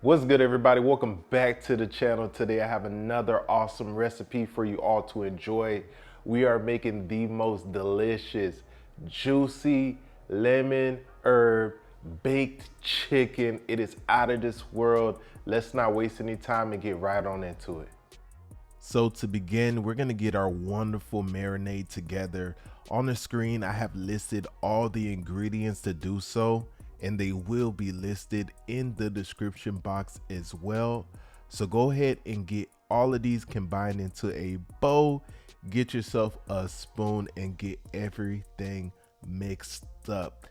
What's good, everybody? Welcome back to the channel. Today I have another awesome recipe for you all to enjoy. We are making the most delicious, juicy lemon herb baked chicken. It is out of this world. Let's not waste any time and get right on into it. So to begin, we're gonna get our wonderful marinade together. On the screen, I have listed all the ingredients to do so, and they will be listed in the description box as well. So go ahead and get all of these combined into a bowl, get yourself a spoon and get everything mixed up.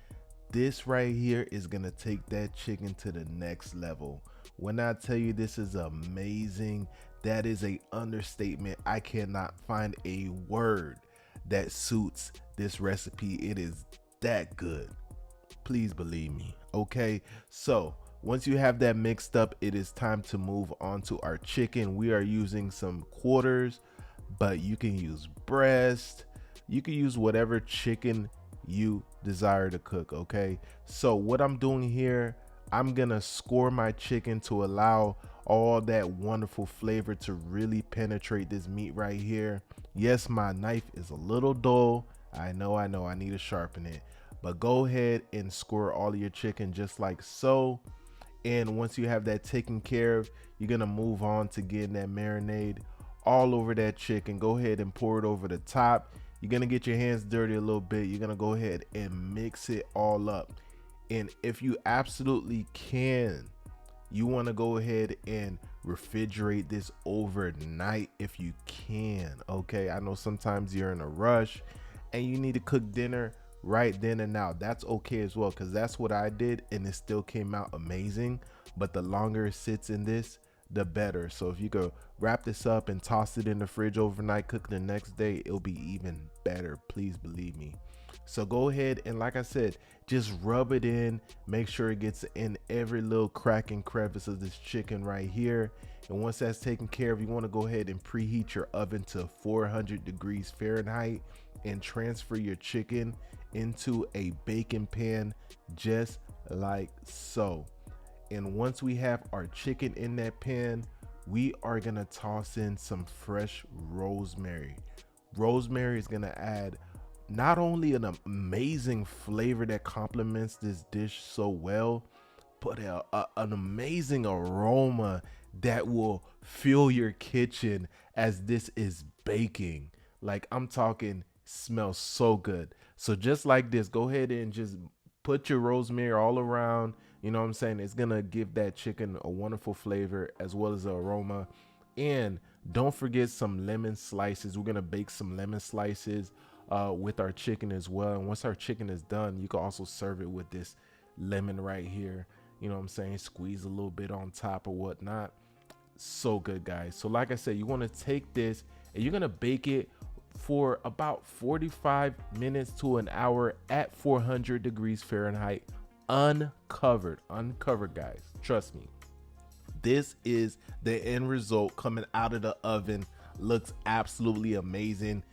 This right here is gonna take that chicken to the next level. When I tell you this is amazing, that is a understatement. I cannot find a word that suits this recipe. It is that good. Please believe me. Okay, so once you have that mixed up, it is time to move on to our chicken. We are using some quarters, but you can use breast. You can use whatever chicken you desire to cook. Okay, so what I'm doing here, I'm gonna score my chicken to allow all that wonderful flavor to really penetrate this meat right here. Yes, my knife is a little dull. I know, I need to sharpen it. But go ahead and score all of your chicken just like so. And once you have that taken care of, you're gonna move on to getting that marinade all over that chicken. Go ahead and pour it over the top. You're gonna get your hands dirty a little bit. You're gonna go ahead and mix it all up. And if you absolutely can, you want to go ahead and refrigerate this overnight if you can. Okay, I know sometimes you're in a rush and you need to cook dinner right then and now. That's okay as well, because that's what I did and it still came out amazing. But the longer it sits in this, the better. So if you go wrap this up and toss it in the fridge overnight, cook the next day, it'll be even better. Please believe me. So go ahead and, like I said, just rub it in, make sure it gets in every little crack and crevice of this chicken right here. And once that's taken care of, you want to go ahead and preheat your oven to 400 degrees Fahrenheit and transfer your chicken into a baking pan just like so. And once we have our chicken in that pan, we are gonna toss in some fresh rosemary. Rosemary is gonna add not only an amazing flavor that complements this dish so well, but an amazing aroma that will fill your kitchen as this is baking. Like, I'm talking, smells so good. So just like this, go ahead and just put your rosemary all around. You know what I'm saying? It's gonna give that chicken a wonderful flavor as well as the aroma. And don't forget some lemon slices. We're gonna bake some lemon slices with our chicken as well. And once our chicken is done, you can also serve it with this lemon right here. You know what I'm saying? Squeeze a little bit on top or whatnot. So good, guys. So like I said, you want to take this and you're gonna bake it for about 45 minutes to an hour at 400 degrees Fahrenheit, uncovered guys. Trust me, this is the end result coming out of the oven. Looks absolutely amazing.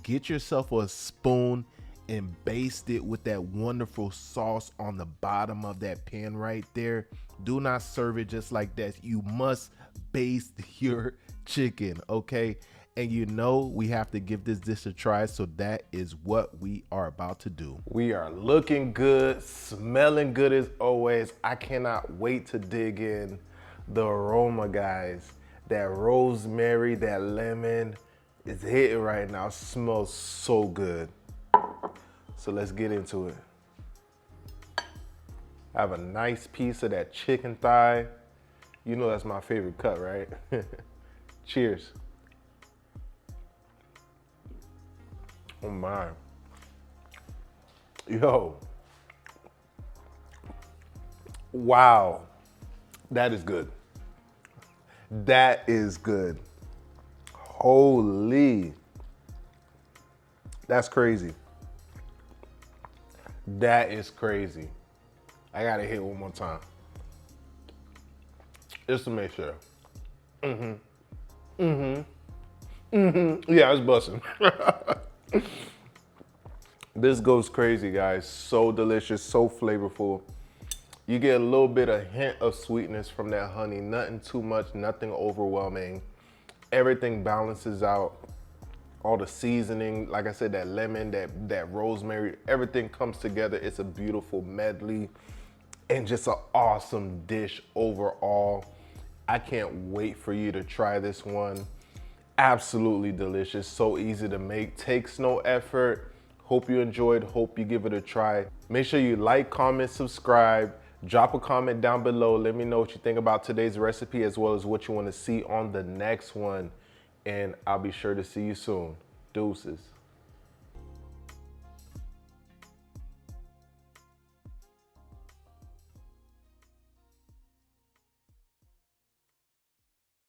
Get yourself a spoon and baste it with that wonderful sauce on the bottom of that pan right there. Do not serve it just like that. You must baste your chicken, okay? And you know we have to give this dish a try, so that is what we are about to do. We are looking good, smelling good as always. I cannot wait to dig in. The aroma, guys, that rosemary, that lemon is hitting right now. Smells so good. So let's get into it. I have a nice piece of that chicken thigh. You know that's my favorite cut, right? Cheers. Oh my. Yo. Wow. That is good. That is good. Holy. That's crazy. That is crazy. I gotta hit one more time. Just to make sure. Yeah, it's busting. This goes crazy, guys. So delicious, so flavorful. You get a little bit of hint of sweetness from that honey, nothing too much, nothing overwhelming. Everything balances out. All the seasoning, like I said, that lemon, that rosemary, everything comes together. It's a beautiful medley and just an awesome dish overall. I can't wait for you to try this one. Absolutely delicious, so easy to make, takes no effort. Hope you enjoyed, hope you give it a try. Make sure you like, comment, subscribe, drop a comment down below. Let me know what you think about today's recipe as well as what you want to see on the next one. And I'll be sure to see you soon. Deuces.